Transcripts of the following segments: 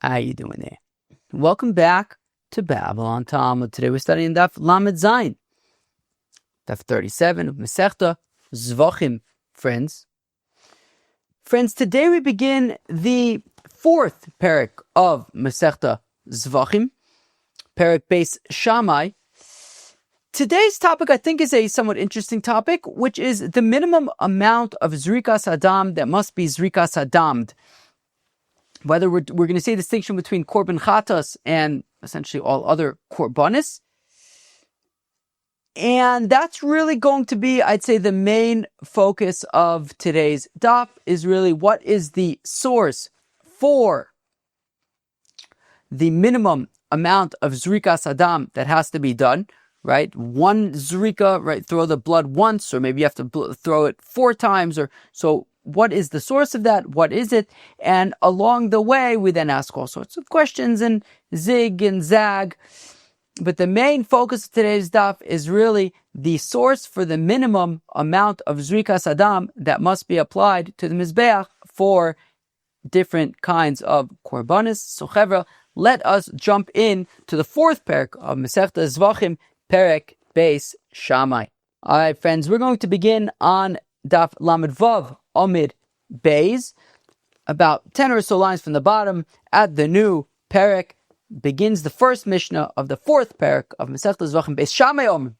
How you doing there? Welcome back to Babble on Talmud. Today we're studying Daf Lamed Zayin, Daf 37 of Masechta Zevachim. Friends, today we begin the fourth parak of Masechta Zevachim, parak Beis Shammai. Today's topic, I think, is a somewhat interesting topic, which is the minimum amount of Zrikas Hadam that must be Zrikas Hadamd. Whether we're going to see a distinction between korban chatas and essentially all other korbanis. And that's really going to be, I'd say, the main focus of today's daf is really what is the source for the minimum amount of Zrikas Hadam that has to be done, right? One Zrika, right? Throw the blood once, or maybe you have to throw it 4 times, or so. What is the source of that? What is it? And along the way, we then ask all sorts of questions and zig and zag. But the main focus of today's daf is really the source for the minimum amount of Zrikas Hadam that must be applied to the Mizbeach for different kinds of korbanis. So, Chevra, let us jump in to the fourth parak of Masechta Zevachim, parak Beis Shammai. All right, friends, we're going to begin on Daf Lamed Vav Amid Beis, about 10 or so lines from the bottom. At the new parak begins the first Mishnah of the fourth parak of Masechta Zevachim Beis Shammai Omer.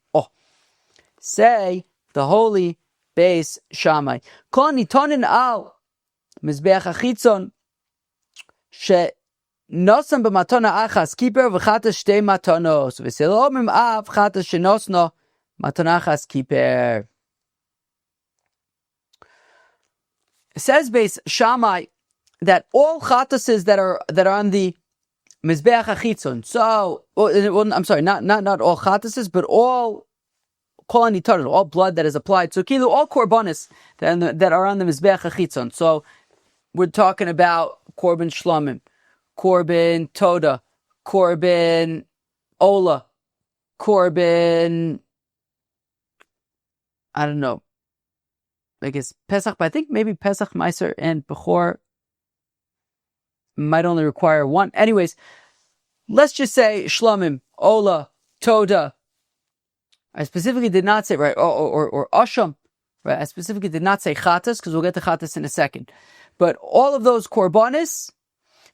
Say the holy Beis Shammai. Kol nitonin al Mizbeach Achitzon she nosam b'matona achas kiper v'chatas shtei matonos v'selomim av chatas shenosno matona achas kiper. It says Beis Shammai that all chatases that are on the Mizbeach Achitzon. So, I'm sorry, not all chatases, but all kol anitaron, all blood that is applied. So, kilu, all korbanis that are on the Mizbeach Achitzon. So, we're talking about korban shlamim, korban toda, korban ola, korban, I don't know, I guess Pesach, but I think maybe Pesach, Meiser, and Bechor might only require one. Anyways, let's just say Shlamim, Ola, Toda. I specifically did not say, right, or Asham, right? I specifically did not say Chatas, because we'll get to Chatas in a second. But all of those Korbanis,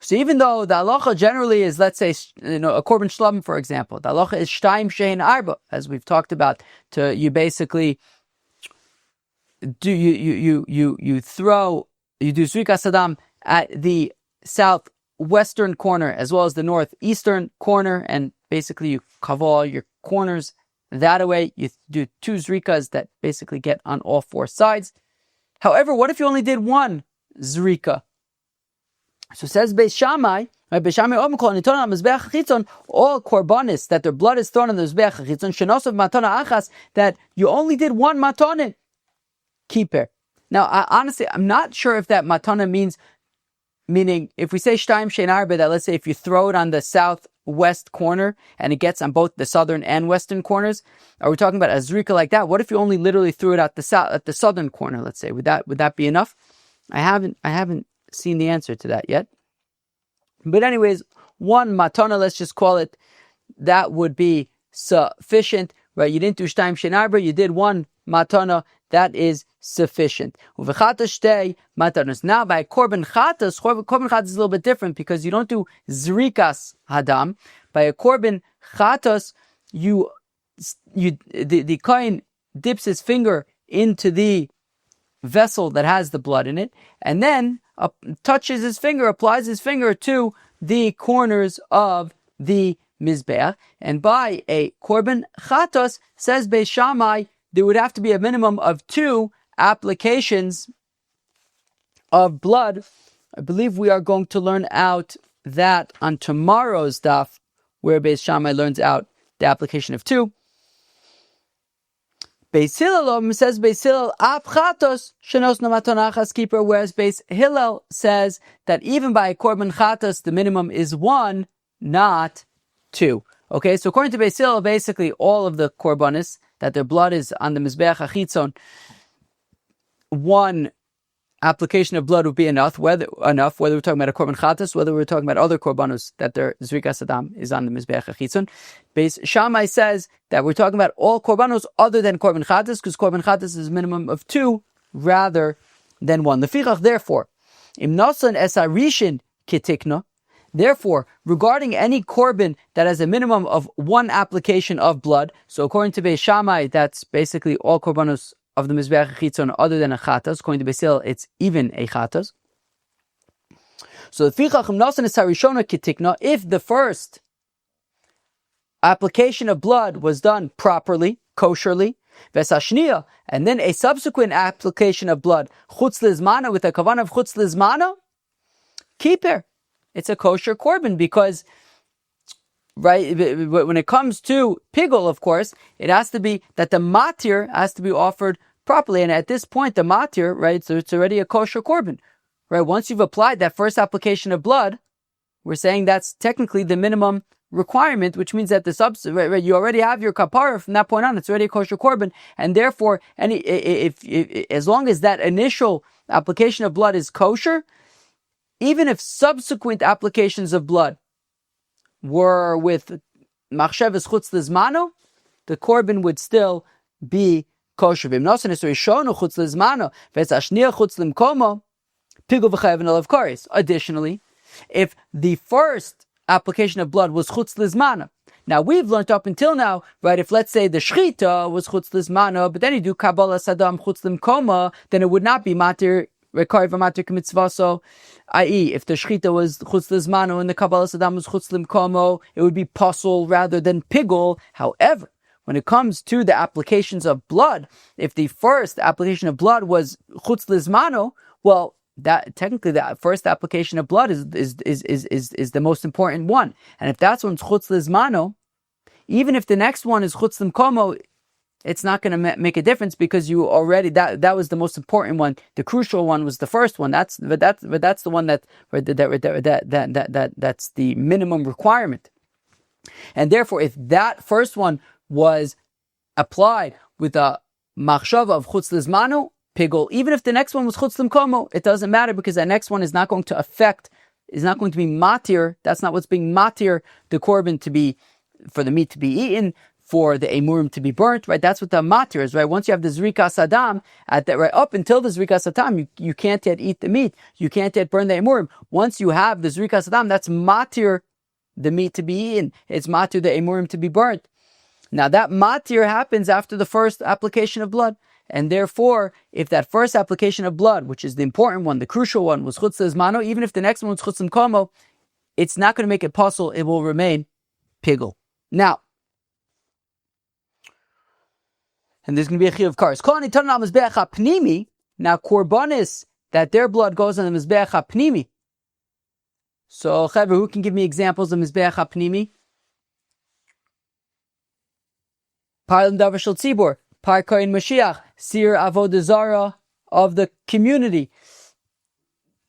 so even though the halacha generally is, let's say, a Korban Shlamim, for example, the halacha is Shtaim Shein Arba, as we've talked about, you basically do you do Zrikas Hadam at the southwestern corner as well as the northeastern corner, and basically you cover all your corners that way. You do 2 Zrikas that basically get on all 4 sides. However, what if you only did 1 Zrika? So it says Beis Shammai, all korbanis that their blood is thrown on the Mizbeach Achitzon, shenosav matana achas, that you only did 1 matonin. Keeper. Now, honestly, I'm not sure if that matana meaning if we say shtaim shein arba, that let's say if you throw it on the southwest corner and it gets on both the southern and western corners, are we talking about a zrika like that? What if you only literally threw it at the southern corner? Let's say, would that be enough? I haven't seen the answer to that yet. But anyways, 1 matana, let's just call it, that would be sufficient, right? You didn't do shtaim shein arba, you did 1 matana. That is sufficient. Now, by korban chatas is a little bit different because you don't do zrikas hadam. By a korban chatas, the kohen dips his finger into the vessel that has the blood in it, and then applies his finger to the corners of the mizbeach. And by a korban chatas, says Beis Shammai, there would have to be a minimum of 2 applications of blood. I believe we are going to learn out that on tomorrow's daf, where Beis Shammai learns out the application of 2. Beis Hillel says Beis Hillel af chatos shenos namatonachas keeper, whereas Beis Hillel says that even by a korban chatos, the minimum is 1, not 2. Okay, so according to Beis Hillel, basically all of the korbanis that their blood is on the Mizbeach Achitzon, 1 application of blood would be enough, whether we're talking about a korban chatas, whether we're talking about other korbanos that their Zrikas Hadam is on the Mizbeach HaChitzon. Beis Shammai says that we're talking about all korbanos other than korban chatas, because korban chatas is a minimum of 2 rather than 1. Lefichach, therefore, im nosan es harishin kitikna. Therefore, regarding any korban that has a minimum of 1 application of blood, so according to Beis Shammai, that's basically all korbanos of the Mizbeach HaChitzon other than a chatas. According to Beis Hillel, it's even a chatas. So if the first application of blood was done properly, kosherly, and then a subsequent application of blood, chutz lizmana, with a kavan of chutz lizmana, kiper. It's a kosher korban because, right, when it comes to pigul, of course, it has to be that the matir has to be offered properly. And at this point, the matir, right, so it's already a kosher korban. Right, once you've applied that first application of blood, we're saying that's technically the minimum requirement, which means that the right, you already have your kapara from that point on. It's already a kosher korban, and therefore, if as long as that initial application of blood is kosher, even if subsequent applications of blood were with machshavas chutz lizmano, the korban would still be kosher. Additionally, if the first application of blood was chutz lizmana, now we've learned up until now, right, if let's say the shchita was chutz lizmana, but then you do kabbalah sadam chutz limkoma, then it would not be matir rekarv matir k'mitzvaso, i.e., if the shchita was chutz lizmano and the kabbalah sadam was chutz limkomo, it would be pasul rather than pigul. However, when it comes to the applications of blood, if the first application of blood was chutz lizmano, well, that technically the first application of blood is the most important one. And if that's one's chutz lizmano, even if the next one is chutz limkomo, it's not going to make a difference because you already that was the most important one. The crucial one was the first one. That's the one that's the minimum requirement. And therefore, if that first one was applied with a machshava of chutz lizmano, pigul, even if the next one was chutz limkomo, it doesn't matter because that next one is not going to be matir. That's not what's being matir the korban to be, for the meat to be eaten, for the emurim to be burnt, right? That's what the matir is, right? Once you have the Zrikas Hadam, right up until the Zrikas Hadam, you can't yet eat the meat. You can't yet burn the emurim. Once you have the Zrikas Hadam, that's matir the meat to be eaten. It's matir the emurim to be burnt. Now that matir happens after the first application of blood. And therefore, if that first application of blood, which is the important one, the crucial one, was chutz lizmano, even if the next one was chutz limkomo, it's not going to make it possible. It will remain pigul. Now, and there's going to be a chiyuv kares. Now, korbanis, that their blood goes on the mizbeach hapnimi. So, Chaver, who can give me examples of mizbeach hapnimi? Parlam davar shel tzibur. Par Kohen Mashiach, Sir Avodah Zarah of the community,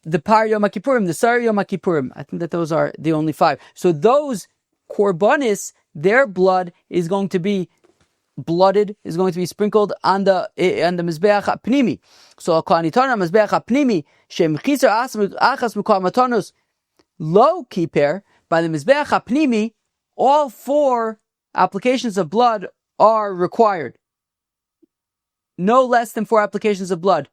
the Par Yom HaKippurim, the Sar Yom HaKippurim. I think that those are the only 5. So those korbanis, their blood is going to be blooded, is going to be sprinkled on the Mizbeach HaPnimi. So Kohanitana Mizbeach HaPnimi, Shem Chisar Achas Mukam Matanos, Lo Kiper, by the Mizbeach HaPnimi, all 4 applications of blood are required. No less than 4 applications of blood.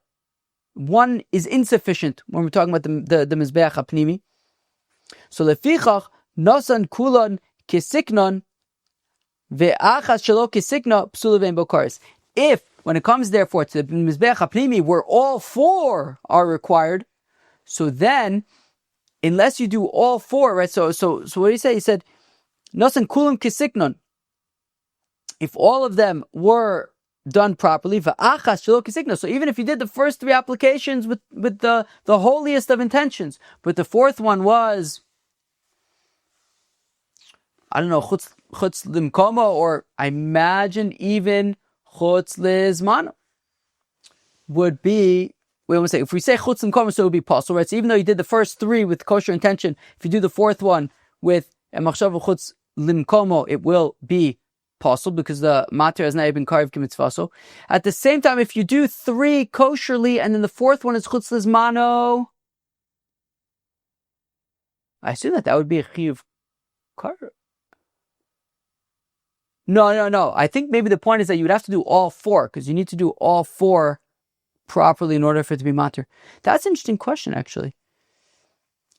1 is insufficient when we're talking about the Mizbeach HaPnimi. So lefichach nosan kulon kisiknon ve'achas shelo kisikna psula ve'en bokaris. If, when it comes therefore to the Mizbeach HaPnimi, where all 4 are required, so then, unless you do all 4, right? So what did he say? He said, nosan kulon kisiknon. If all of them were done properly, so even if you did the first 3 applications with the holiest of intentions, but the 4th one was, I don't know, chutz limkoma, or I imagine even chutz lizmana would be, if we say chutz limkoma, so it would be possible, right? So even though you did the first 3 with kosher intention, if you do the 4th one with a machshav chutz limkomo, it will be possible because the matir has not been carved k'mitzvaso. At the same time, if you do 3 kosherly and then the 4th one is chutz lizmano, I assume that would be a chiyuv kar. No. I think maybe the point is that you would have to do all 4 because you need to do all 4 properly in order for it to be matir. That's an interesting question, actually.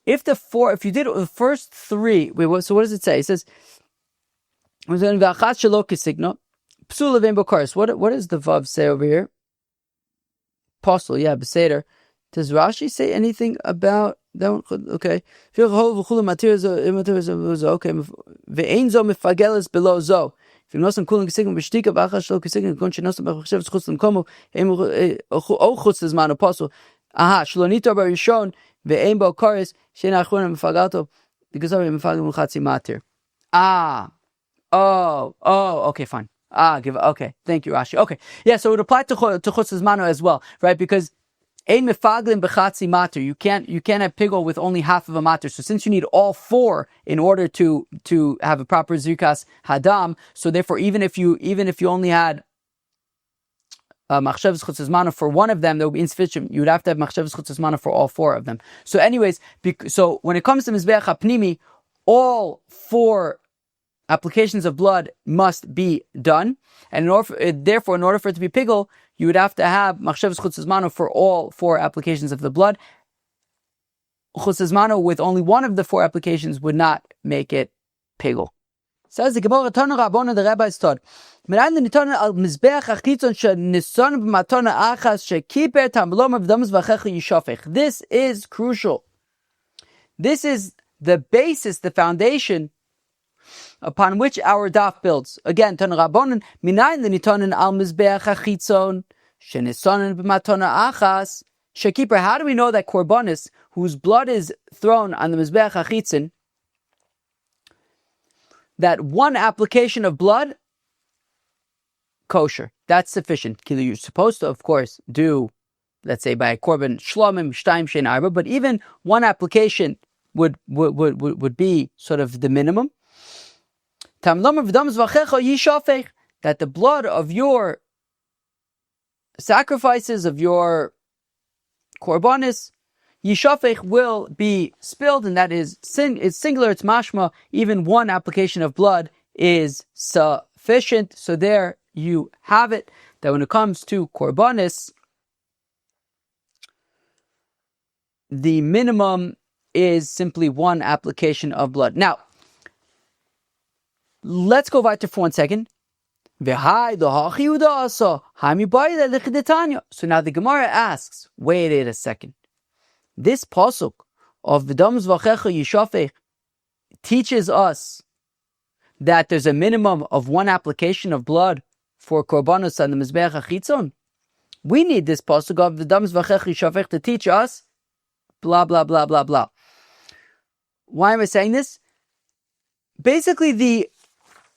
If you did the first 3, so what does it say? It says, what does the Vav say over here? Apostle, yeah, Beseder. Does Rashi say anything about that one? Okay. Okay. Ve'enzo mifageles below zo. If you know some cooling signal, b'shtika b'achas shlo kisign, gon shenosam b'chashev schutz l'mkomo, o chutz l'zman apostle. Aha, shlonito barishon ve'en bo kares shein achronim mifagato because of mifagim l'chatzi matir. Okay, fine. Okay, thank you, Rashi. Okay, yeah, so it would apply to chutz l'zmano as well, right? Because ein mifaglim b'chatzi matir. You can't have pigol with only half of a matir. So since you need all 4 in order to have a proper Zrikas Hadam, so therefore even if you only had machshavas chutz l'zmano for one of them, that would be insufficient. You would have to have machshavas chutz l'zmano for all 4 of them. So anyways, so when it comes to mizbeach hapnimi, all 4 applications of blood must be done, and therefore, in order for it to be pigol, you would have to have machshavas chutz l'zmano for all 4 applications of the blood. Chutz l'zmano with only one of the 4 applications would not make it pigol. Says the Gemara, Tana Rabbona, the rabbis taught. Me'ayin l'niton al mizbeach hachitzon she'nison b'matona achas she'kiper tamlom v'damos v'achecha yishafech. This is crucial. This is the basis, the foundation upon which our daf builds. Again, Tana Rabbonon, Minayin l'nitonin al mizbeach hachitzon she'nisonin b'matona achas she'kiper. How do we know that korbanis, whose blood is thrown on the mizbeach hachitzon, that one application of blood, kosher, that's sufficient? You're supposed to, of course, do, let's say, by a korban shlomim shtaim shein arba, but even one application would be sort of the minimum. That the blood of your sacrifices, of your korbanis, yishafech, will be spilled, and that is singular, it's mashma, even one application of blood is sufficient. So there you have it, that when it comes to korbanis, the minimum is simply one application of blood. Now, let's go weiter for 1 second. So now the Gemara asks, wait a second. This pasuk of v'damos v'achecha yishafech teaches us that there's a minimum of one application of blood for korbanos on the mizbeach hachitzon. We need this pasuk of v'damos v'achecha yishafech to teach us blah blah blah blah blah. Why am I saying this? Basically, the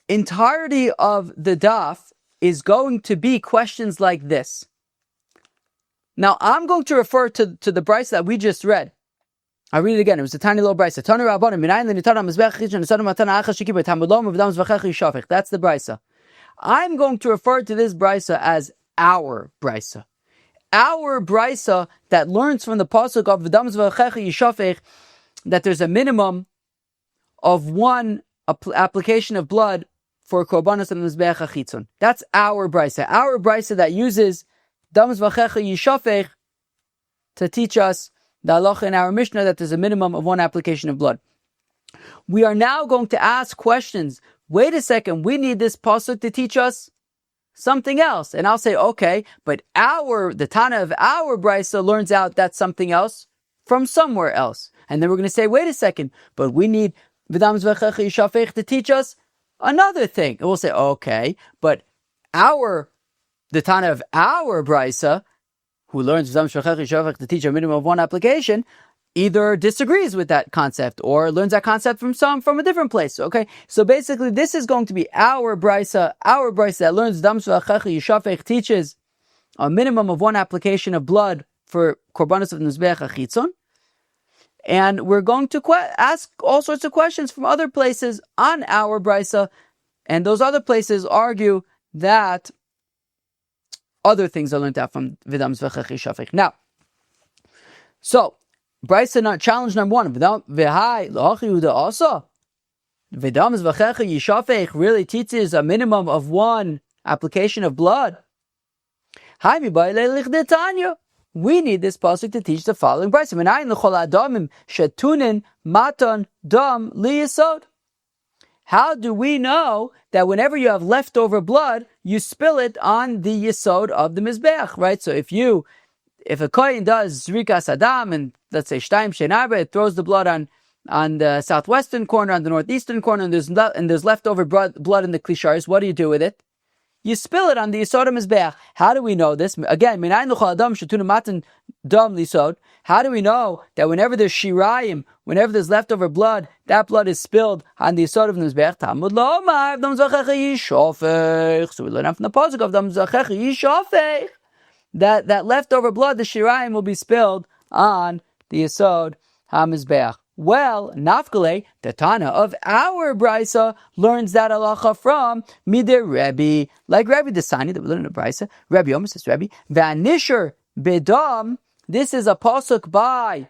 entirety of the daf is going to be questions like this. Now, I'm going to refer to the brisa that we just read. I'll read it again. It was a tiny little brisa. That's the brisa. I'm going to refer to this brisa as our brisa. Our brisa that learns from the pasuk of v'damos v'achecha yishafech that there's a minimum of one application of blood for korbanos and mizbeach hachitzon. That's our brisa. Our brisa that uses damos v'achecha yishafech to teach us the halacha in our Mishnah that there's a minimum of one application of blood. We are now going to ask questions. Wait a second, we need this pasuk to teach us something else. And I'll say, okay, but the Tana of our brisa learns out that something else from somewhere else. And then we're going to say, wait a second, but we need v'damos v'achecha yishafech to teach us another thing. And we'll say, okay, but the Tana of our brisa, who learns to teach a minimum of one application, either disagrees with that concept or learns that concept from a different place. Okay, so basically, this is going to be our brisa that learns damos v'achecha yishafech teaches a minimum of one application of blood for korbanos of mizbeach hachitzon, and we're going to ask all sorts of questions from other places on our brisa And those other places argue that other things are learned out from Vidam Zvachecha Yishafech. Now, so, Brisa not challenge number one. V'hai l'hachi uda asa. Vidam Zvachecha Yishafech really teaches a minimum of one application of blood. We need this pasuk to teach the following brisa. How do we know that whenever you have leftover blood, you spill it on the yesod of the mizbeach, right? So if a kohen does Zrikas Hadam, and let's say Shtayim Shenarba, it throws the blood on the southwestern corner, on the northeastern corner, and there's leftover blood in the klisharis, what do you do with it? You spill it on the Yisod Mizbeach. How do we know this? Again, how do we know that whenever there's shirayim, whenever there's leftover blood, that blood is spilled on the Yisod of the Mizbeach? Talmud lomar, so we learn from the pasuk of Dam Zachecha Yishafech that leftover blood, the shirayim, will be spilled on the Yisod HaMizbeach. Well, Nafkale, the Tana of our Brisa, learns that halacha from Midir Rebbe, like Rebbe the Sani that we learn in the Brisa. Rebbe Yomis says Rebbe, Vanisher Bedam. This is a pasuk by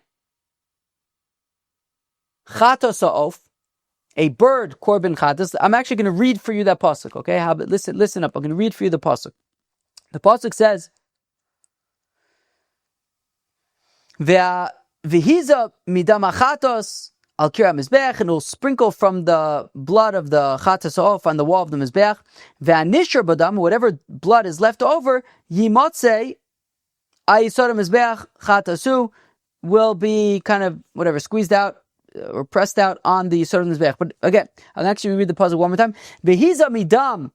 Chatos Ha'of, a bird korban chatos. I'm actually going to read for you that pasuk. Okay, listen up. I'm going to read for you the pasuk. The pasuk says, V'hiza midam chatos al kira mizbeach, and will sprinkle from the blood of the chatos off on the wall of the mizbeach. V'anisher badam, whatever blood is left over, yimotze ayisod mizbeach chatosu, will be kind of squeezed out or pressed out on the yisod mizbeach. But again, I'll actually read the puzzle one more time. V'hiza midam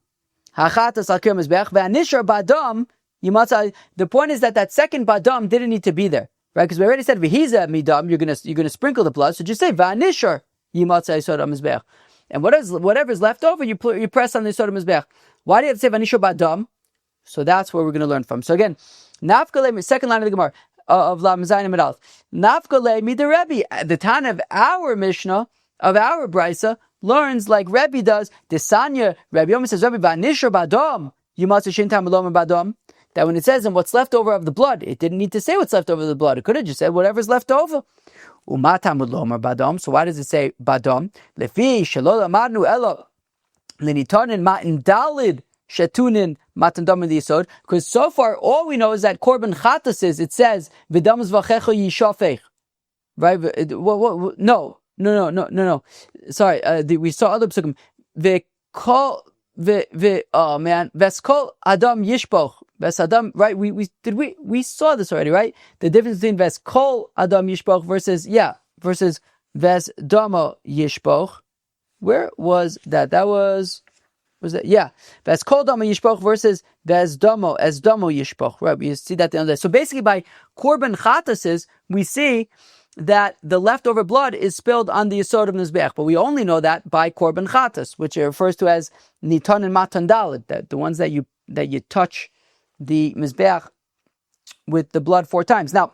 hachatos al kira mizbeach v'anisher badam yimotze. The point is that second badam didn't need to be there. Right, because we already said v'hiza midam, you're gonna sprinkle the blood. So just say v'anishar yimatzah yisod mizbeach, and whatever's left over, you press on the yisod mizbeach. Why do you have to say v'anishar badam? So that's where we're going to learn from. So again, nafkale, second line of the Gemara of Lam Zayin Medal. Nafkale mider Rebbe, the Tana of our Mishnah of our Brisa learns like Rebbe does. Desanya Rebbe Yomi says Rebbe v'anishar badam yimatzah shin tam elom badam. That when it says in what's left over of the blood, it didn't need to say what's left over of the blood. It could have just said whatever's left over. So why does it say badam? Lefi shelo lamadnu elo lenitanin matan dalid shetunin matan dam in the yisod. Because so far all we know is that korban chatas it says v'dam zvachecha yishafech. Right? No. Sorry, we saw other psukim. Veskol Adam Yishpoch. Ves Adam, right? We saw this already, right? The difference between Veskol Adam Yishpoch versus Ves Damo Yishpoch. Where was that? Was that? Yeah. Veskol Damo Yishpoch versus Ves Damo Yishpoch. Right? We see that at the end of the day. So basically by Korban Chatases, we see that the leftover blood is spilled on the Yisod of Mizbeach, but we only know that by Korban Chatas, which it refers to as Niton and Matan Dalit, that the ones that you touch the Mizbeach with the blood 4 times. Now,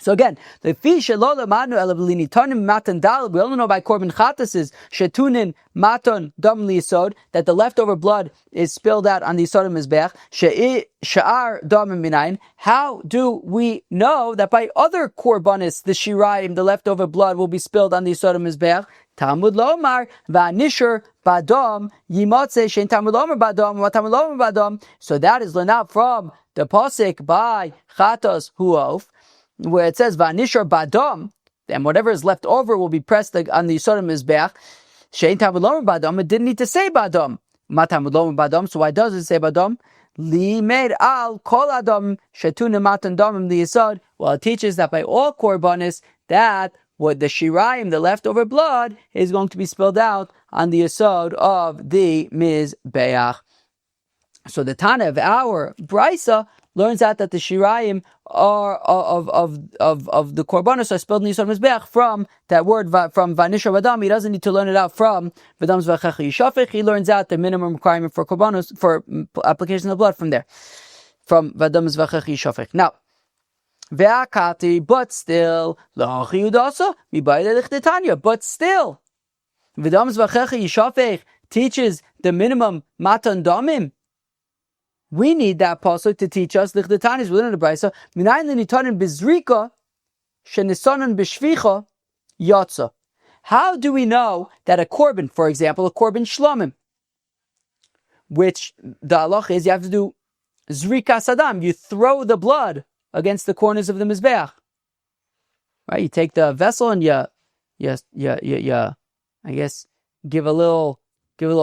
so again, the fish matan dal. We only know by korban chatas is shetunin maton dam liyisod, that the leftover blood is spilled out on the yisod of mizbeach. She'ar dam minayin. How do we know that by other korbanis, the shirayim, the leftover blood will be spilled on the yisod of mizbeach? Talmud lomar va'nisher badam yimotze shein Talmud lomar badam v'Talmud lomar badam. So that is learned out from the pasuk by chatos huof, where it says va'nishar badam, and whatever is left over will be pressed on the yisod mizbeach. Shein Talmud lomar badam. It didn't need to say badam. Ma Talmud lomar badam. So why does it say badam? Li meid al kol adam shetunim matan damim the yisod. Well, it teaches that by all korbanis that what the shirayim, the leftover blood, is going to be spilled out on the yisod of the mizbeach. So the Tana of our Brisa learns out that the shirayim are of the korbanos are spilled in the yisod mizbeach from that word from vanishar vadam. He doesn't need to learn it out from v'dam zvachecha yishafech. He learns out the minimum requirement for korbanos for application of blood from there, from v'dam zvachecha yishafech. Now, ve'akati, but still la'achiyudasa mibayde lichdetanya. But still, v'dam zvachecha yishafech teaches the minimum matan damim, we need that pasuk to teach us lichtatanis within the brisa. Minayin linitanin bezrika shenisanan b'shvicha yatsa. How do we know that a korban, for example, a korban shlamim, which the halach is you have to do Zrikas Hadam, you throw the blood against the corners of the mizbeach, right? You take the vessel and you, I guess, give a little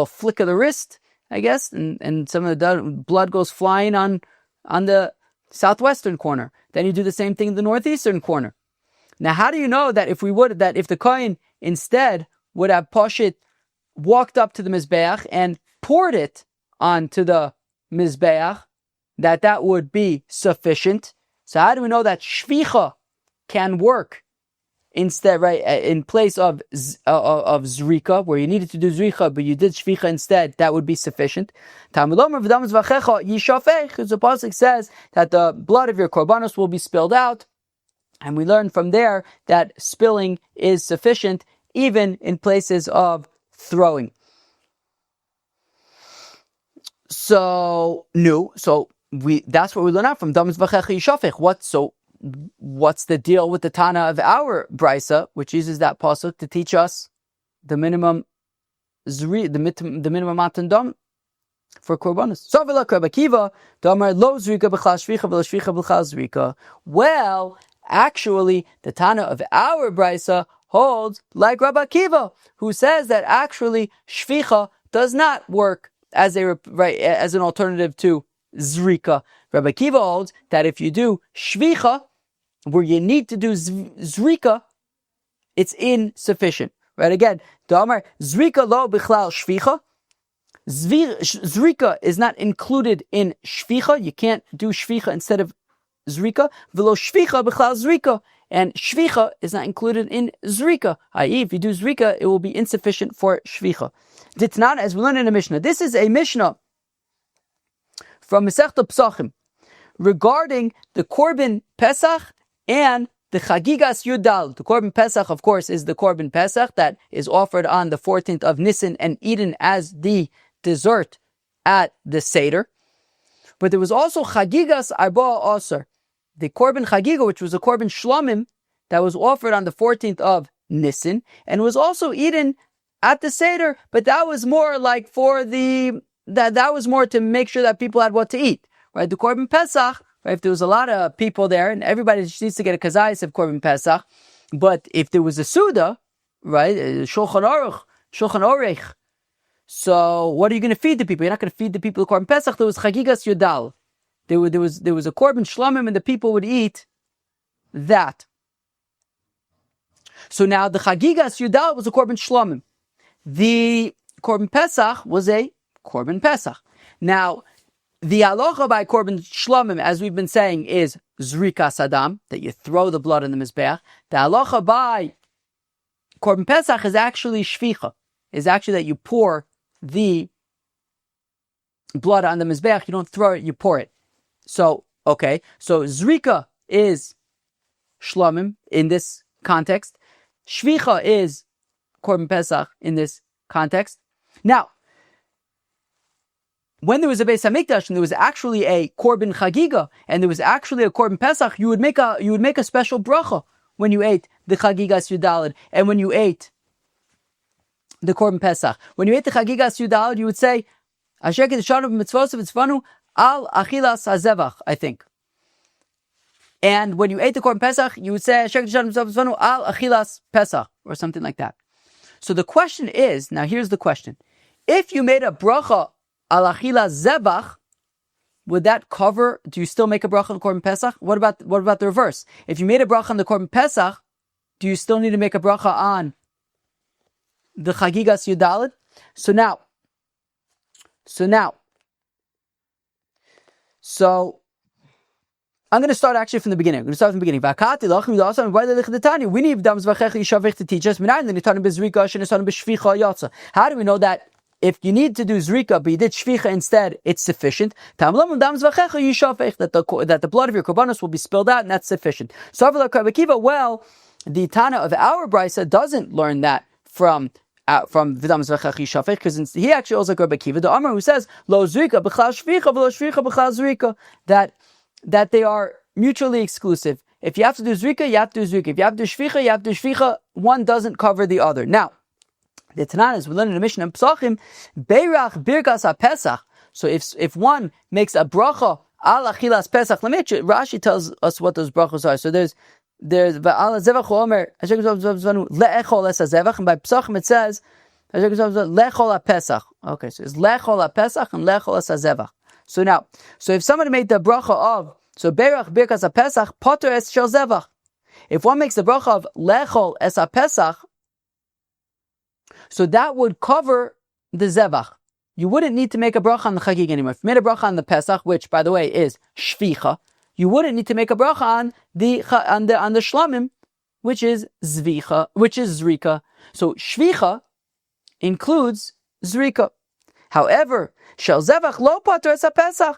flick of the wrist, I guess, and some of the blood goes flying on the southwestern corner. Then you do the same thing in the northeastern corner. Now, how do you know that if the kohen instead would have pashit walked up to the mizbeach and poured it onto the mizbeach, that would be sufficient? So how do we know that shvicha can work instead, right, in place of zrika, where you needed to do zrika, but you did shvicha instead? That would be sufficient. Talmud the pasuk says that the blood of your korbanos will be spilled out, and we learn from there that spilling is sufficient even in places of throwing. That's what we learn out from Dam Zvachecha Yishafech. What's the deal with the Tana of our brisa, which uses that pasuk to teach us the minimum the minimum matan dam for korbanos? Well, actually, the Tana of our brisa holds like Rabbi Akiva, who says that actually shvicha does not work as an alternative to Zrika. Rabbi Akiva holds that if you do shvicha, where you need to do Zrika, it's insufficient. Right? Again, Damar Zrika lo bichlal shvicha. Zrika is not included in shvicha. You can't do shvicha instead of Zrika. Velo shvicha bichlal Zrika. And shvicha is not included in Zrika. I.e., if you do Zrika, it will be insufficient for shvicha. Ditnan, as we learn in the Mishnah. This is a Mishnah from Masechta Pesachim regarding the Korban Pesach and the Chagigas Yudal. The Korban Pesach, of course, is the Korban Pesach that is offered on the 14th of Nisan and eaten as the dessert at the Seder. But there was also Chagigas Arba'a Asar, the Korban Chagiga, which was a Korban Shlamim that was offered on the 14th of Nisan and was also eaten at the Seder, but that was more like that was more to make sure that people had what to eat, right? The Korban Pesach, right? If there was a lot of people there and everybody just needs to get a kazayis of Korban Pesach, but if there was a Suda, right, Shulchan Orech, so what are you going to feed the people? You're not going to feed the people the Korban Pesach. There was Chagigas Yudal. There was a Korban Shlamim and the people would eat that. So now the Chagigas Yudal was a Korban Shlamim. The Korban Pesach was a Korban Pesach. Now, the halacha by Korban Shlamim, as we've been saying, is Zrikas Hadam, that you throw the blood in the mizbeach. The halacha by Korban Pesach is actually shvicha, is actually that you pour the blood on the mizbeach. You don't throw it, you pour it. So Zrika is Shlamim in this context. Shvicha is Korban Pesach in this context. Now, when there was a Beis Hamikdash and there was actually a Korban Chagiga and there was actually a Korban Pesach, you would make a special bracha when you ate the Chagigas Yudalid and when you ate the Korban Pesach. When you ate the Chagigas Yudalid, you would say Asher Kedeshanu b'mitzvos v'tzvanu al achilas hazevach, I think. And when you ate the Korban Pesach, you would say Asher Kedeshanu b'mitzvos v'tzvanu al achilas Pesach or something like that. So the question is, now here's the question. If you made a bracha al achila zebach, would that cover, do you still make a bracha on the Korban Pesach? What about the reverse? If you made a bracha on the Korban Pesach, do you still need to make a bracha on the Chagigas Yudalid? So I'm going to start actually from the beginning. We need Dam Zvachecha Yishavich to teach us. How do we know that if you need to do Zrika, but you did Shvicha instead, it's sufficient? That the blood of your korbanos will be spilled out, and that's sufficient. So, well, the Tana of our brisa doesn't learn that from from Vidam Zvachachi Shafech, because he actually also like Rabbi Akiva, the Amar, who says Lo Zrika b'chlal shvicha v'lo shvicha b'chlal zrika, that they are mutually exclusive. If you have to do Zrika, you have to do Zrika. If you have to do shvicha, you have to do shvicha. One doesn't cover the other. Now, the Tananas, we learn in the Mishnah in Pesachim, Beirach birkas haPesach. So if one makes a bracha al achilas Pesach, Rashi tells us what those brachos are. So there's Va'al Zevach Omer le'echol es hazevach, and by Pesachim it says lechol haPesach. Okay, so it's lechol haPesach and lechol es hazevach. So if somebody made the bracha of Beirach birkas haPesach, poter es shel zevach. If one makes the bracha of lechol es haPesach, so that would cover the zevach. You wouldn't need to make a bracha on the chagig anymore. If you made a bracha on the Pesach, which by the way is shvicha, you wouldn't need to make a bracha on the shlamim, which is zrika. So shvicha includes zrika. However, shel zevach lo pater es haPesach.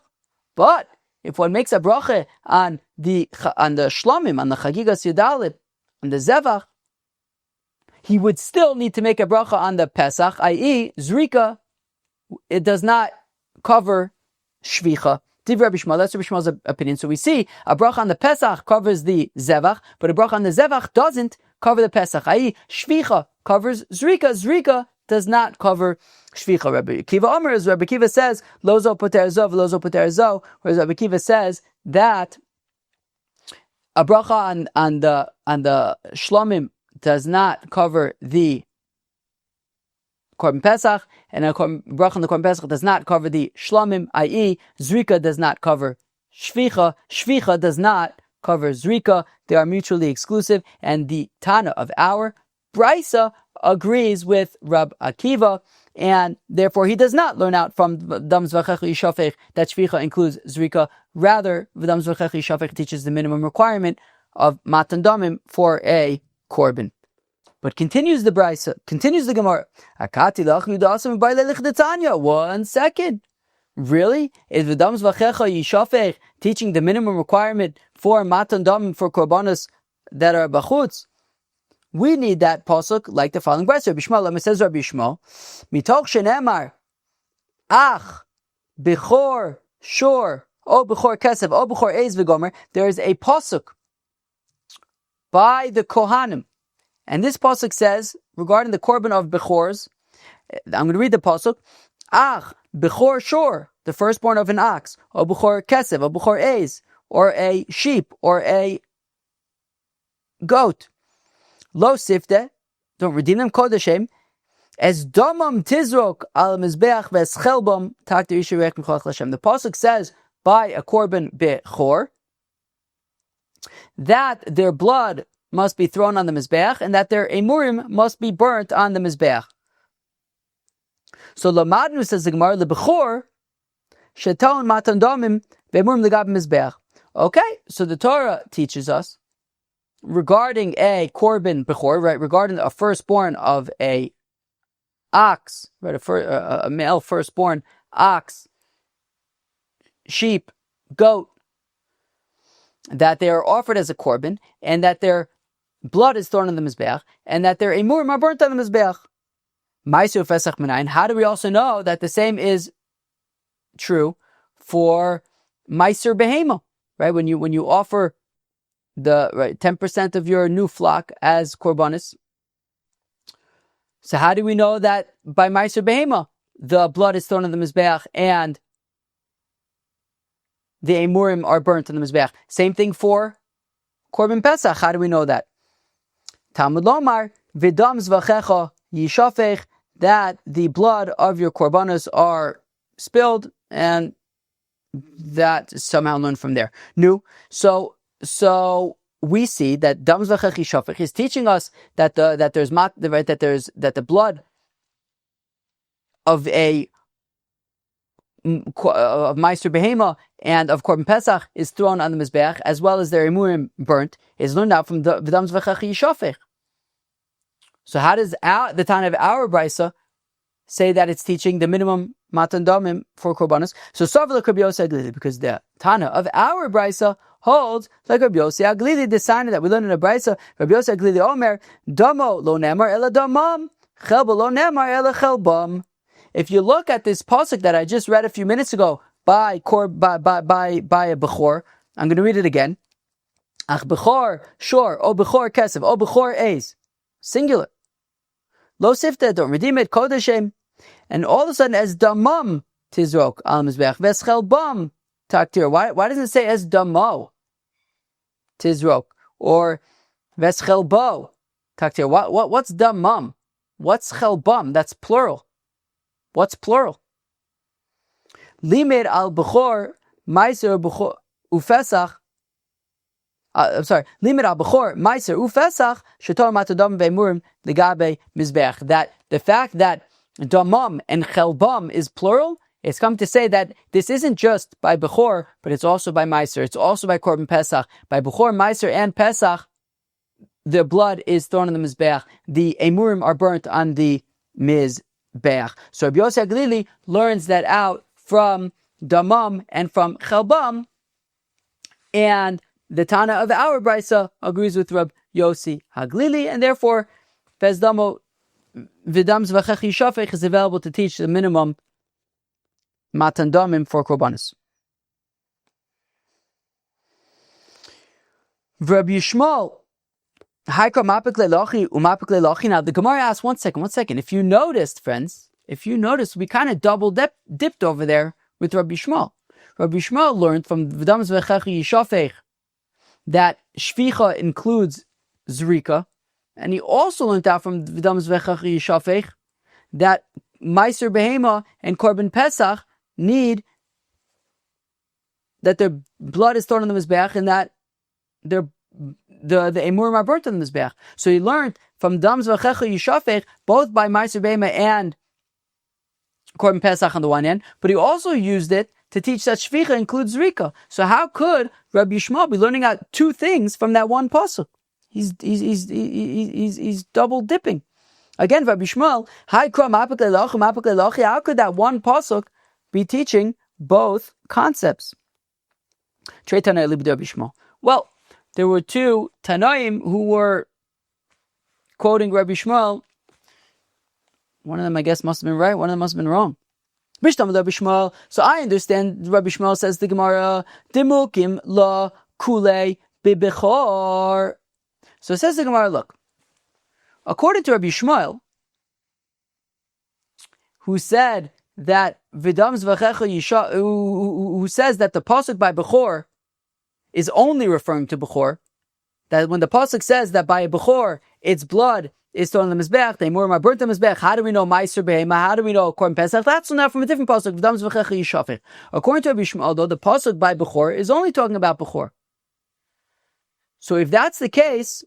But if one makes a bracha on the shlamim, on the chagigas yudalid, on the zevach, he would still need to make a bracha on the Pesach, i.e. zrika. It does not cover shvicha. Div Rabbi Shmuel, that's Rabbi Shmuel's opinion. So we see a bracha on the Pesach covers the zevach, but a bracha on the zevach doesn't cover the Pesach. I.e., shvicha covers zrika. Zrika does not cover shvicha. Rabbi Akiva says lozo poter zo, lozo poter zo, whereas Rabbi Akiva says that a bracha on the shlamim does not cover the Korban Pesach, and a bracha on the Korban Pesach does not cover the shlamim, i.e. Zrika does not cover shvicha. Shvicha does not cover Zrika. They are mutually exclusive, and the Tana of our Brisa agrees with Rab Akiva, and therefore he does not learn out from Dam Zvachachi Shafech that shvicha includes Zrika. Rather, Dam Zvachachi Shafech teaches the minimum requirement of matan damim for a korban. But continues the Brisa, continues the Gemara. 1 second. Really? Is V'dam Zvachecha Yishafech teaching the minimum requirement for matan damim for korbanos that are bachutz? We need that pasuk like the following Brisa. Rabbi Shmuel, says Rabbi Shmuel, Mitoch shenemar, ach, bechor, shor, o bechor kesef, o bechor eiz v'gomer. There is a pasuk by the Kohanim. And this pasuk says, regarding the korban of bechors, I'm going to read the pasuk, ach, bechor shor, the firstborn of an ox, o bechor kesef, o bechor eiz, or a sheep, or a goat. Lo sifte, don't redeem them kodeshem, as domam tizrok al mizbeach ve'eschelbam tak derishirech michalach l'Hashem. The pasuk says by a korban bechor that their blood must be thrown on the mizbeach and that their emurim must be burnt on the mizbeach. So lamadnu, says the Gemara, lebechor sheton matan domim ve'emurim legab mizbeach. Okay, so the Torah teaches us regarding a korban bechor, right? Regarding a firstborn of a ox, right? A male firstborn ox, sheep, goat, that they are offered as a korban, and that their blood is thrown on the mizbeach, and that their emurim are burnt on the mizbeach. Ma'aser Pesach Minayin. How do we also know that the same is true for Ma'aser Behema? Right? When you offer the 10% of your new flock as korbanos. So how do we know that by Ma'aser Behema the blood is thrown on the mizbeach and the emurim are burnt on the mizbeach? Same thing for Korban Pesach. How do we know that? Talmud Lomar v'dam zvachecha yishafech, that the blood of your korbanos are spilled, and that is somehow learned from there. No, so we see that dam zvachecha yishafech is teaching us that the blood of Ma'aser Behema and of Korban Pesach is thrown on the mizbeach, as well as their emurim burnt, is learned out from the V'dam Zvachecha Yishafech. So how does the Tana of our Brisa say that it's teaching the minimum matan damim for korbanos? So Savla Rabbi Yossi Aglili, because the Tana of our Brisa holds like Rabbi Yossi Aglili, the sign that we learn in the Brisa. Rabbi Yossi Aglili Omer, Damo lo nemar ela damam Chelba lo nemar ela chelbam. If you look at this pasuk that I just read a few minutes ago by a bechor, I'm going to read it again. Ach bechor shor o bechor kesef o bechor eis, singular. Lo sifted or redeemed kodeshem, and all of a sudden as damam tizrok al mizbech ves chelbam taktir. Why doesn't it say as damo tizrok or ves chelbo taktir? What's damam? What's chelbam? That's plural. What's plural? Limid al bechor meiser bechor ufesach. I'm sorry. Limit al bechor meiser ufesach shetor matadam ve'murim legabe mizbech. That the fact that damam and chelbam is plural, it's come to say that this isn't just by bechor, but it's also by meiser. It's also by korban pesach. By bechor, meiser, and pesach, the blood is thrown on the mizbech. The emurim are burnt on the mizbech. So Rabbi Yossi Haglili learns that out from damam and from chelbam, and the Tana of our Brisa agrees with Rabbi Yossi Haglili, and therefore Vezdamo Vidam Zvachechi Shafech is available to teach the minimum Matan Damim for Korbanos. Rabbi Yishmael Haika Mapik Lelochi Umapik Lelochi. Now the Gemara asks, one second. If you noticed, friends, we kind of double dipped over there with Rabbi Yishmael. Rabbi Yishmael learned from Vidam Zvachechi Shafech that shvicha includes zrika, and he also learned out from Vidam Zvechachi Shafech that Meiser Behema and Korban Pesach need that their blood is thrown on the Mizbeach and that the Emurim are burnt on the Mizbeach. So he learned from Vidam Zvechachi Shafech both by Meiser Behema and Korban Pesach on the one hand, but he also used it to teach that shvicha includes zrika. So how could Rabbi Yishmael be learning out two things from that one pasuk? He's double dipping. Again, Rabbi Yishmael, how could that one pasuk be teaching both concepts? Well, there were two Tanaim who were quoting Rabbi Yishmael. One of them, I guess, must have been right. One of them must have been wrong. So I understand Rabbi Yishmael says the Gemara, Dimukim la kule bibechor. So it says the Gemara, look, according to Rabbi Yishmael, who said that Vidam Zvachecha Yisha, who says that the pasuk by Bechor is only referring to Bechor, that when the pasuk says that by a Bechor its blood is thrown on the Mizbech, the Emurim are burnt on the Mizbech. How do we know Meiser Behema? How do we know Korban Pesach? That's now from a different pasuk. V'dam Zvachecha Yishafech. According to Rabbi Yishmael, though, the pasuk by Bechor is only talking about Bechor. So if that's the case,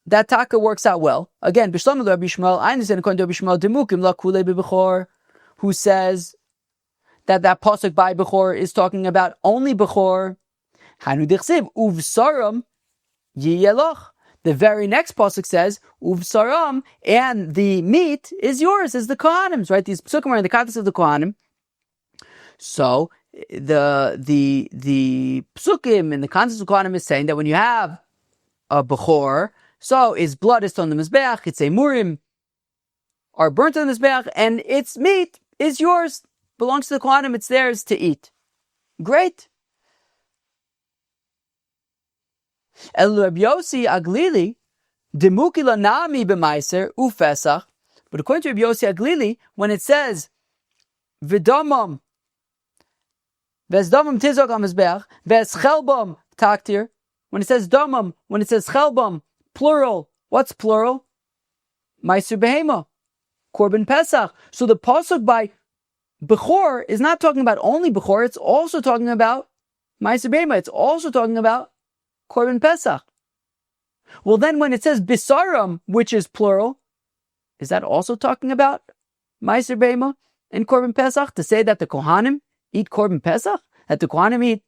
that taka works out well. Again, B'shlam Rabbi Yishmael, I understand according to Rabbi Yishmael, Demukim la Kulei B'Bechor, who says that pasuk by Bechor is talking about only Bechor. Hanu Dichsiv Uvsaram Yiyeloch. The very next pasuk says, "Uvsaram," and the meat is yours, is the Kohanim's, right? These psukim are in the context of the Kohanim. So the psukim in the context of the Kohanim is saying that when you have a bechor, so his blood is on the mizbeach, its emurim are burnt on the mizbeach, and its meat is yours, belongs to the Kohanim, it's theirs to eat. Great. El Rabbi Yossi Haglili, Demuki lanami b'maiser ufesach. But according to Rabbi Yossi Haglili, when it says v'damam, v'zdamam tizok amizbeach, v'eschelbam taktir. When it says damam, when it says chelbam, plural. What's plural? Meiser behema, korban pesach. So the pasuk by bechor is not talking about only bechor; it's also talking about meiser behema. It's also talking about Korban Pesach. Well, then when it says Bisaram, which is plural, is that also talking about Meiser Behema and Korban Pesach? To say that the Kohanim eat Korban Pesach? That the Kohanim eat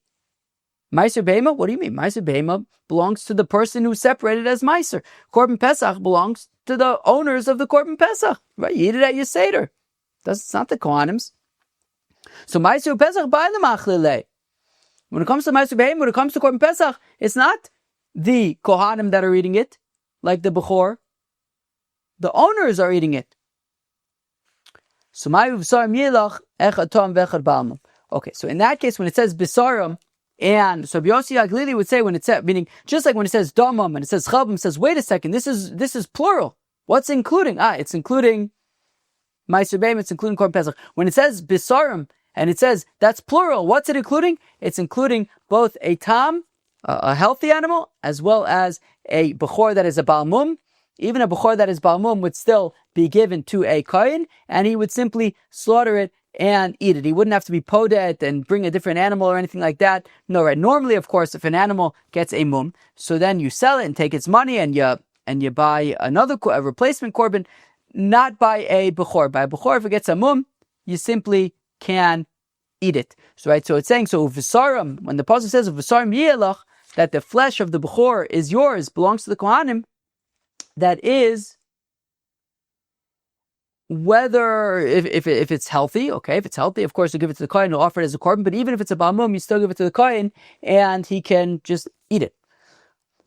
Meiser Behema? What do you mean? Meiser Behema belongs to the person who separated as Meiser. Korban Pesach belongs to the owners of the Korban Pesach. Right? You eat it at your Seder. It's not the Kohanim's. So Meiser Pesach by the Machlilei. When it comes to Meiser Behema, when it comes to Korban Pesach, it's not the Kohanim that are eating it, like the Bechor. The owners are eating it. Okay, so in that case, when it says bisarim, and so Yossi Aglili would say when it says, meaning just like when it says damam and it says chabam, it says, wait a second, this is plural. What's including? It's including Meiser Beim, it's including Korban Pesach. When it says bisarim and it says that's plural, what's it including? It's including both a tam, a healthy animal, as well as a bechor that is a balmum. Even a bechor that is balmum would still be given to a kohen, and he would simply slaughter it and eat it. He wouldn't have to be podet and bring a different animal or anything like that. No, right? Normally, of course, if an animal gets a mum, so then you sell it and take its money and you buy a replacement korban, not by a bechor. By a bechor, if it gets a mum, you simply can eat it. So right, so it's saying v'sarim, when the pasuk says v'sarim yelach, that the flesh of the bechor is yours, belongs to the kohanim. That is, whether if it's healthy, okay, if it's healthy, of course you give it to the kohen, you'll offer it as a korban. But even if it's a balmum, you still give it to the kohen, and he can just eat it.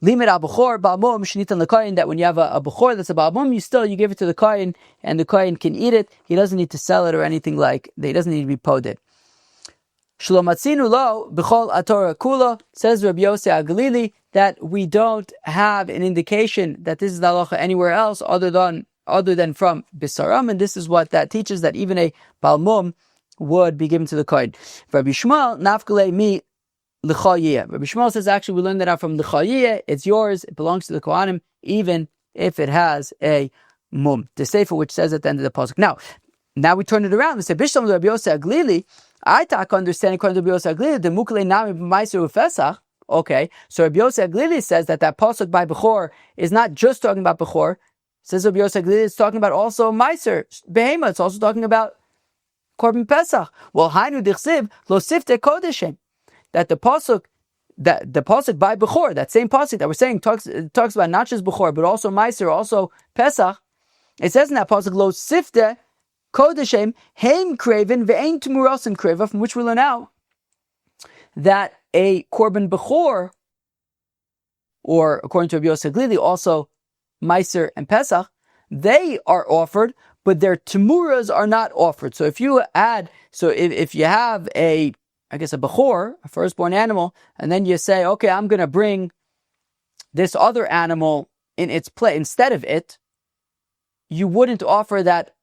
Limit al bechor balmum shenitan lekohen, that when you have a bechor that's a balmum, you give it to the kohen, and the kohen can eat it. He doesn't need to sell it or anything like that. He doesn't need to be poded. Shlomatzinu lo b'chol atorah kula, says Rabbi Yossi Aglili, that we don't have an indication that this is the halacha anywhere else other than from bisaram, and this is what that teaches, that even a balmum would be given to the kohen. Rabbi Shmuel nafkale mi l'chayiyah. Rabbi Shmuel says actually we learned that out from l'chayiyah. It's yours. It belongs to the kohanim, even if it has a mum. The sefer which says at the end of the pasuk. Now we turn it around. We say Bishlam Rabbi Yossi Aglili. I talk understanding according to Rabbi Yossi Aglili the mukle nami b'maiser ufesach. Okay, so Rabbi Yossi Aglili says that pasuk by bechor is not just talking about bechor. Says Rabbi Yossi Aglili, it's talking about also meiser behema. It's also talking about korban pesach. Well, hainu dichsiv lo sifte kodeshem, that the pasuk by bechor, that same pasuk that we're saying talks about not just bechor but also meiser, also pesach. It says in that pasuk lo sifte kodeshem heim kraven ve'ein tumurasim kreva, from which we learn out that a korban bechor, or according to Rabbi Yossi Aglili, also meiser and pesach, they are offered, but their temuras are not offered. So if you have a bechor, a firstborn animal, and then you say, okay, I'm going to bring this other animal in its place instead of it, you wouldn't offer that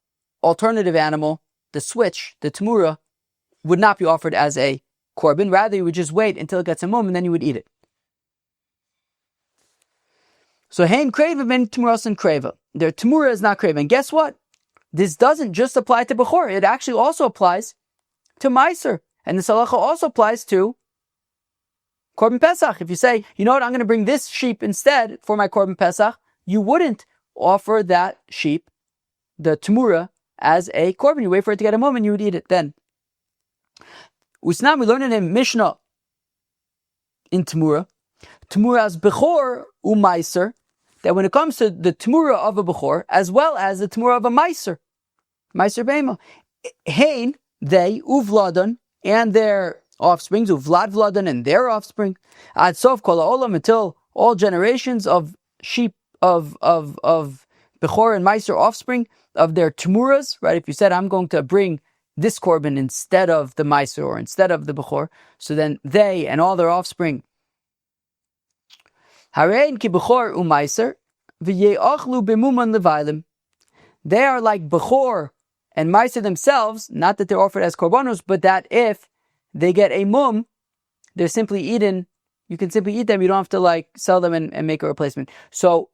alternative animal, the switch, the temura, would not be offered as a korban. Rather, you would just wait until it gets a mum and then you would eat it. So hein kreva ben temuras and kreva. Their temura is not kreva. And guess what? This doesn't just apply to bechor. It actually also applies to meiser. And the halacha also applies to korban pesach. If you say, you know what, I'm going to bring this sheep instead for my korban pesach, you wouldn't offer that sheep, the temura, as a korban. You wait for it to get a mum and you would eat it then. Usnam, we learn in Mishnah in Temura, Temura's Bechor u'Meiser, that when it comes to the Temura of a Bechor, as well as the Temura of a Meiser Beima, Hein, they, Uvladan, and their offsprings, Uvlad Vladan and their offspring, Ad Sof Kol Olam, until all generations of sheep, of Bechor and Meiser offspring, of their Temuras, right? If you said, I'm going to bring this korban instead of the meiser or instead of the bechor, so then they and all their offspring, harein ki bechor u'meiser v'ye'achlu b'muman levailim, they are like bechor and meiser themselves, not that they're offered as korbanos, but that if they get a mum, they're simply eaten. You can simply eat them. You don't have to sell them and make a replacement. So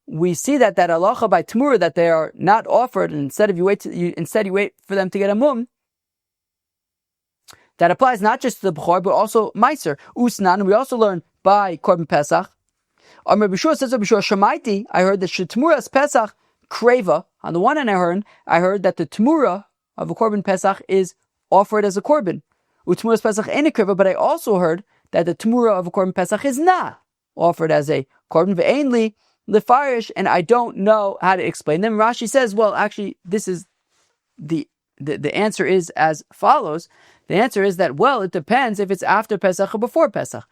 we see that halacha by temura, that they are not offered, and instead you wait for them to get a mum. That applies not just to the bechor but also meiser. Usnan, we also learn by korban pesach. Rabbi Shua says, Rabbi Shua Shemaiti, I heard that shetemuras pesach kreva. On the one hand, I heard that the temura of a korban pesach is offered as a korban. Utemuras pesach ain't a kreva, but I also heard that the temura of a korban pesach is not offered as a korban. Ve'ainli lefarish, and I don't know how to explain them. Rashi says, well, actually, this is the answer is as follows. The answer is that, well, it depends if it's after Pesach or before Pesach.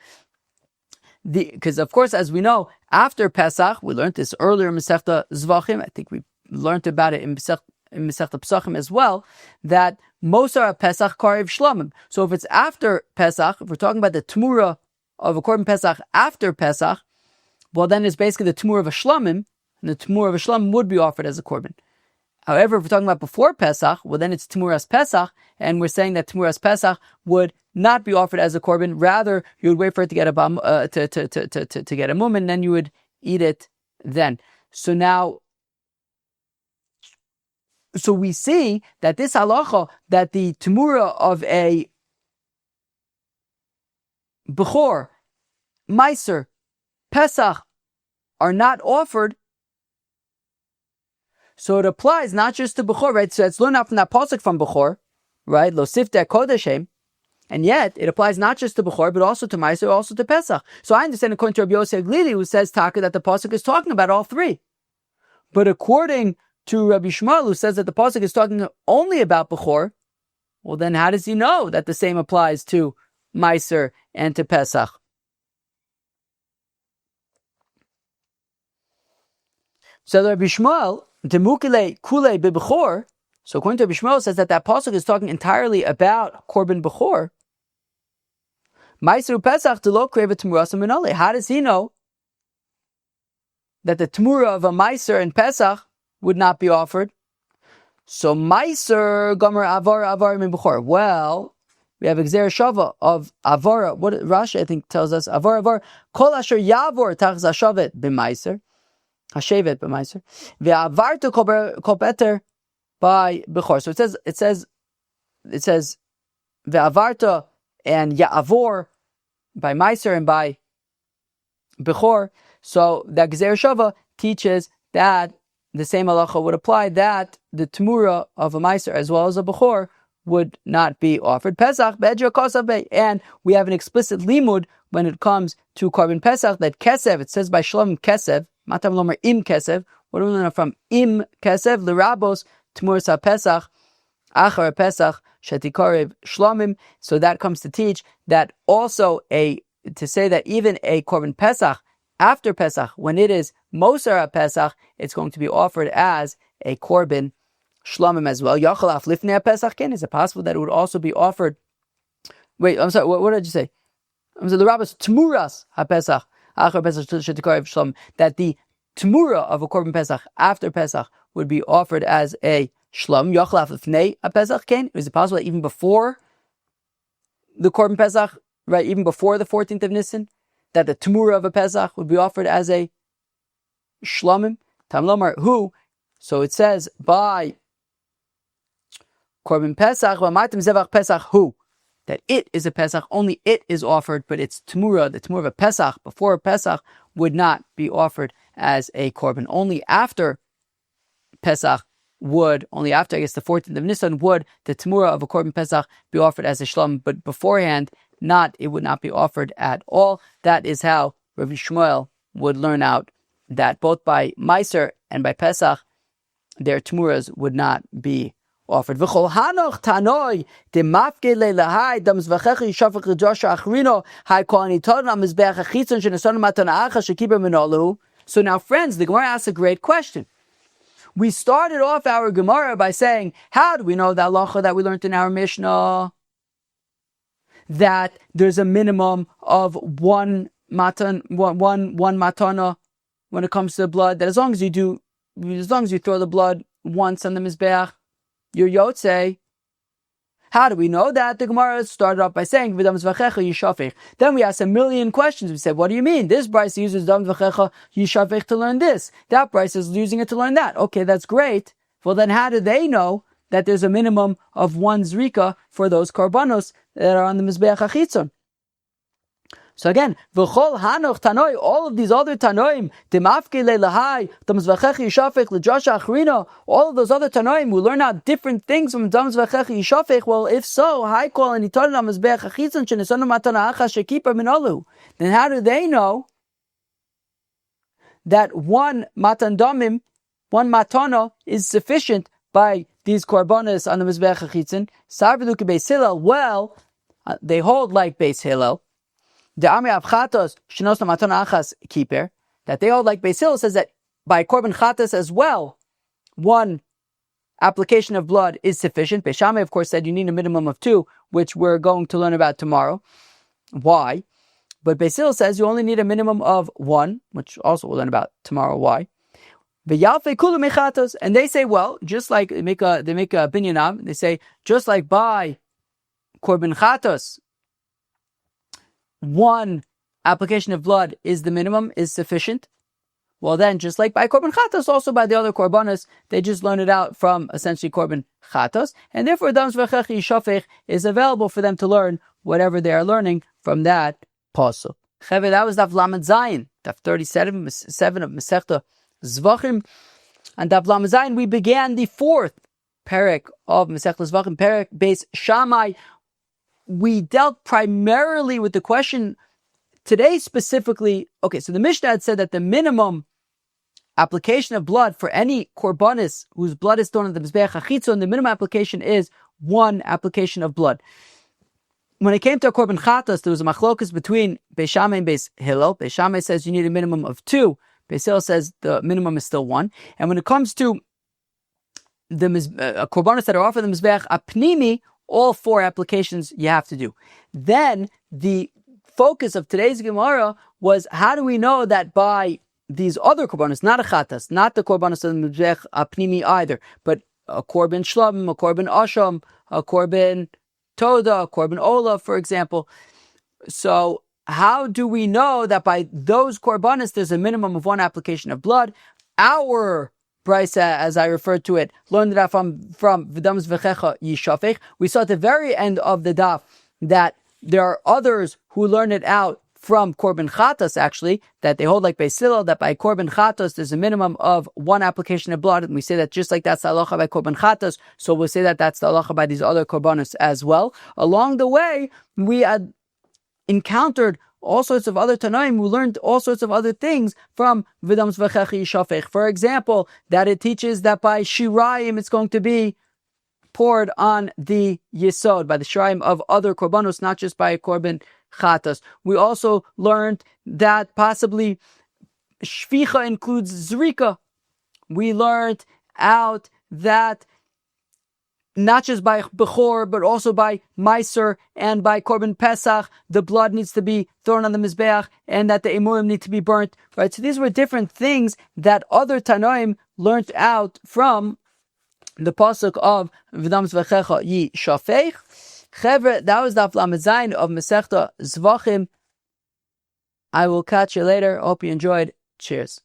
Because, of course, as we know, after Pesach, we learned this earlier in Masechta Zevachim. I think we learned about it in in Masechta Pesachim as well, that Mosar Pesach Karev Shlomim. So if it's after Pesach, if we're talking about the Tmura of a Korban Pesach after Pesach, well then it's basically the Tmura of a Shlomim, and the Tmura of a Shlomim would be offered as a Korban. However, if we're talking about before Pesach, well then it's Tmuras Pesach, and we're saying that Tmuras Pesach would not be offered as a Korban. Rather, you would wait for it to get a to get a mum, and then you would eat it then. So now, so we see that this halacha, that the Tmura of a Bechor, Meiser, Pesach are not offered. So it applies not just to Bechor, right? So it's learned out from that pasuk from Bechor, right? Lo sifte kodeshem. And yet, it applies not just to Bechor, but also to Meiser, also to Pesach. So I understand according to Rabbi Yosef Glili, who says, Taka, that the pasuk is talking about all three. But according to Rabbi Shmuel, who says that the pasuk is talking only about Bechor, well then how does he know that the same applies to Meiser and to Pesach? So Rabbi Shmuel, Demukile Kule Bebechor, so according to Rabbi Shmuel, says that pasuk is talking entirely about Korban Bechor. Meiser Pesach to lo kreva Tmurasa Minale. How does he know that the Tmura of a Meiser and Pesach would not be offered? So Meiser Gomer Avara Min Bechor. Well, we have Gzer Shava of Avara. What Rashi I think tells us, Avara Kol Asher Yavor Tachz Hashavet b'Meiser. Hashevet b'Meiser. Ve'avartu kol beter by Bechor. So it says ve'avarta and Ya'avor by Meiser and by Bechor. So that Gzer Shava teaches that the same halacha would apply, that the Tmura of a Meiser as well as a Bechor would not be offered. Pesach be'edra kosav, and we have an explicit limud when it comes to Korban Pesach that Kesev, it says by Shlom Kesev, Matam Lomer Im Kesev. What do we learn from Im Kesev? L'rabos Tmuras Pesach Achar Pesach Shetikarev Shlomim. So that comes to teach that also to say that even a Korban Pesach after Pesach, when it is Mosar Pesach, it's going to be offered as a Korban Shlomim as well. Yachalaf Lifnei Pesach Ken. Is it possible that it would also be offered? Wait, I'm sorry. What did you say? I'm saying the Rabbis Tmuras HaPesach Achar Pesach Shetikarev Shlomim, that the Tmura of a Korban Pesach after Pesach would be offered as a Shlom. Yachalaf Lifnei Pesach Ken. Is it possible that even before the Korban Pesach, right, even before the 14th of Nisan, that the Tmura of a Pesach would be offered as a Shlomim? Tam Lomar, who? So it says by Korban Pesach, V'amatim Zevach Pesach, who? That it is a Pesach, only it is offered, but its Tmura, the Tmura of a Pesach, before Pesach, would not be offered as a Korban. Only after Pesach would, only after, I guess, the 14th of Nisan, would the Tmura of a Korban Pesach be offered as a Shlom, but beforehand, it would not be offered at all. That is how Rabbi Shmuel would learn out that both by Meiser and by Pesach, their Tmuras would not be offered. V'chol hanoch tanoi demafke leilahai dam zvachecha yishafach l'josha achrino hai kolani todon am mizbeach achitzon shenesonu matana acha shekiber minolu. So now, friends, the Gemara asks a great question. We started off our Gemara by saying, how do we know that halacha that we learned in our Mishnah, that there's a minimum of one matana when it comes to the blood, that as long as you throw the blood once on the mizbeach, you're yotzei? How do we know that? The Gemara started off by saying v'dam zvachecha yishafech. Then we asked a million questions. We said, what do you mean? This Bryce uses dam zvachecha yishafech to learn this. That Bryce is using it to learn that. Okay, that's great. Well, then how do they know that there's a minimum of one Zrika for those karbanos that are on the Mizbeach HaChitzon? So again, v'chol hanoch tanoi, all of these other tanoim, demafke leilahai, damzvachechi yishafech l'jasha achrino, all of those other tanoim, we learn out different things from damzvachechi yishafech. Well, if so, hai kol and itorin on Mizbeach HaChitzon shenesonu matana acha shekiper minolu. Then how do they know that one matan damim, one matana, is sufficient by these korbanos on the Mizbeach HaChitzon? Sarvilu ke Beis Hillel. Well, they hold like Beis Hillel. The Amri Avchatos Shenos Matana Achas Kiper, that they hold like Beis Hillel says that by Korban Chatas as well, one application of blood is sufficient. Beis Shammai, of course, said you need a minimum of 2, which we're going to learn about tomorrow. Why? But Beis Hillel says you only need a minimum of 1, which also we'll learn about tomorrow. Why? And they say, well, just like they make a binyanam, they say, just like by korban chatos, 1 application of blood is the minimum, is sufficient. Well, then, just like by korban chatos, also by the other korbanos, they just learn it out from essentially korban chatos, and therefore Hadam Zvechecha Yishafech is available for them to learn whatever they are learning from that pasuk. Cheve, that was Daf Lamed Zayin, Daf 37 of Masechta Zevachim, and Daf Lamed Zayin we began the 4th perek of Masechta Zevachim, perek Beis Shammai. We dealt primarily with the question today specifically. Okay, so the Mishnah had said that the minimum application of blood for any korbanis whose blood is thrown on the Mizbeach HaChitzon, the minimum application is 1 application of blood. When it came to a korban chatas, there was a machlokas between Beis Shammai and Beis Hillel. Beis Shammai says you need a minimum of 2. Beis Hillel says the minimum is still 1. And when it comes to the korbanos that are offered the Mizbeach Apnimi, all 4 applications you have to do. Then the focus of today's Gemara was how do we know that by these other korbanos, not a chatas, not the korbanos of the Mizbeach Apnimi either, but a korban shlabim, a korban asham, a korban toda, a korban ola, for example. So how do we know that by those korbanos there's a minimum of 1 application of blood? Our Brisa, as I referred to it, learned that from Hadam Zvechecha Yishafech. We saw at the very end of the daf that there are others who learn it out from korban chatas, actually, that they hold like Beis Hillel, that by korban chatas there's a minimum of 1 application of blood, and we say that just like that's the halacha by korban chatas, so we'll say that that's the halacha by these other korbanos as well. Along the way, we had encountered all sorts of other Tanaim who learned all sorts of other things from Hadam Zvechecha Yishafech. For example, that it teaches that by Shirayim it's going to be poured on the Yesod, by the Shirayim of other korbanos, not just by a korban chatas. We also learned that possibly Shvicha includes Zrika. We learned out that not just by Bechor, but also by Meiser and by Korban Pesach, the blood needs to be thrown on the Mizbeach, and that the Emurim need to be burnt. Right? So these were different things that other Tanoim learned out from the pasuk of Hadam Zvechecha Yishafech. Chevre, that was the Daf Lamed Zayin of Masechta Zevachim. I will catch you later. Hope you enjoyed. Cheers.